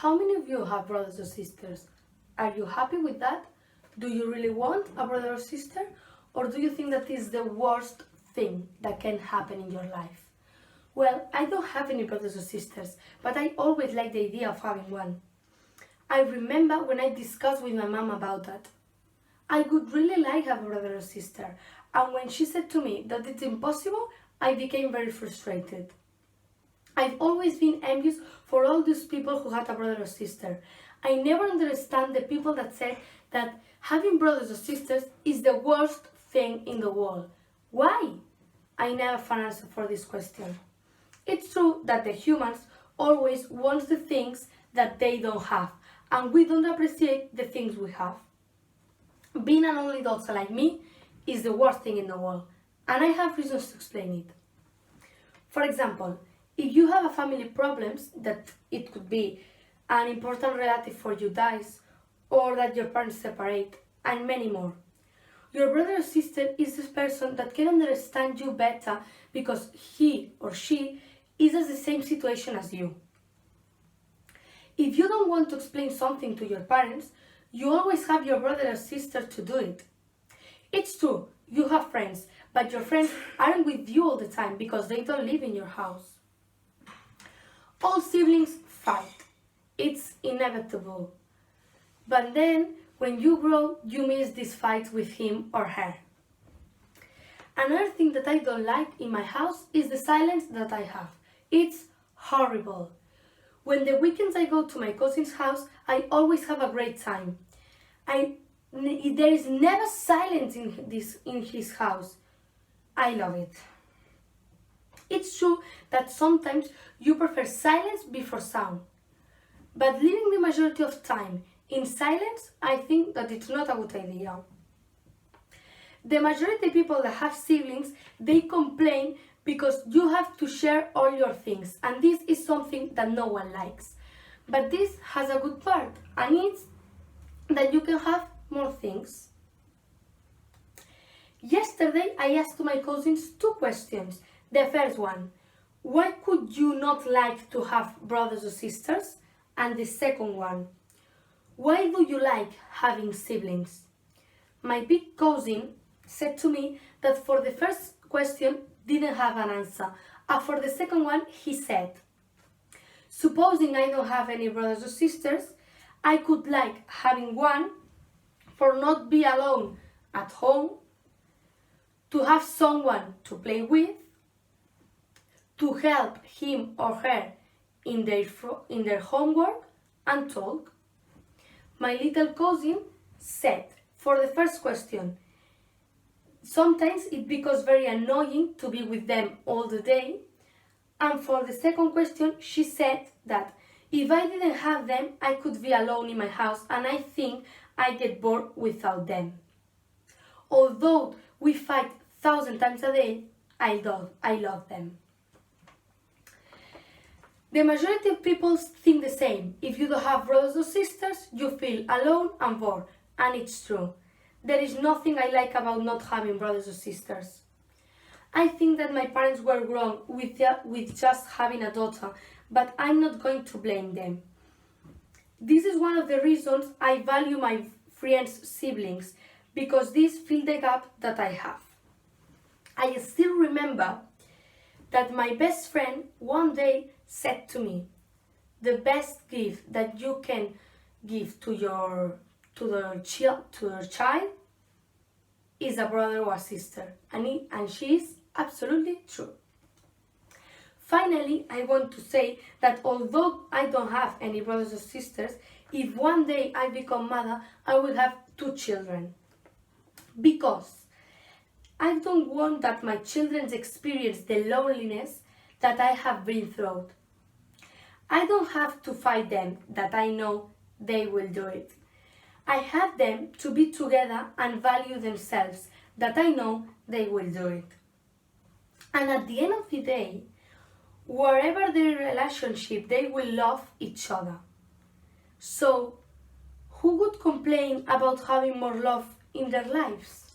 How many of you have brothers or sisters? Are you happy with that? Do you really want a brother or sister? Or do you think that is the worst thing that can happen in your life? Well, I don't have any brothers or sisters, but I always like the idea of having one. I remember when I discussed with my mom about that. I would really like to have a brother or sister, and when she said to me that it's impossible, I became very frustrated. I've always been envious for all those people who had a brother or sister. I never understand the people that say that having brothers or sisters is the worst thing in the world. Why? I never found an answer for this question. It's true that the humans always want the things that they don't have, and we don't appreciate the things we have. Being an only daughter like me is the worst thing in the world, and I have reasons to explain it. For example, if you have a family problems, that it could be an important relative for you dies, or that your parents separate, and many more. Your brother or sister is this person that can understand you better because he or she is in the same situation as you. If you don't want to explain something to your parents, you always have your brother or sister to do it. It's true, you have friends, but your friends aren't with you all the time because they don't live in your house. All siblings fight. It's inevitable. But then, when you grow, you miss these fights with him or her. Another thing that I don't like in my house is the silence that I have. It's horrible. When the weekends I go to my cousin's house, I always have a great time. There is never silence in his house. I love it. It's true that sometimes you prefer silence before sound. But living the majority of time in silence, I think that it's not a good idea. The majority of people that have siblings, they complain because you have to share all your things, and this is something that no one likes. But this has a good part, and it's that you can have more things. Yesterday, I asked my cousins 2 questions. The first one, why could you not like to have brothers or sisters? And the second one, why do you like having siblings? My big cousin said to me that for the first question didn't have an answer, and for the second one he said, supposing I don't have any brothers or sisters, I could like having one for not be alone at home, to have someone to play with, to help him or her in their homework and talk. My little cousin said, for the first question, sometimes it becomes very annoying to be with them all the day. And for the second question, she said that if I didn't have them, I could be alone in my house, and I think I get bored without them. Although we fight 1,000 times a day, I love them. The majority of people think the same. If you don't have brothers or sisters, you feel alone and bored, and it's true. There is nothing I like about not having brothers or sisters. I think that my parents were wrong with just having a daughter, but I'm not going to blame them. This is one of the reasons I value my friends' siblings, because these fill the gap that I have. I still remember that my best friend one day said to me, the best gift that you can give to your child is a brother or a sister, and she is absolutely true. Finally, I want to say that although I don't have any brothers or sisters, if one day I become mother, I will have 2 children. Because I don't want that my children experience the loneliness that I have been through. I don't have to fight them, that I know they will do it. I have them to be together and value themselves, that I know they will do it. And at the end of the day, wherever their relationship, they will love each other. So, who would complain about having more love in their lives?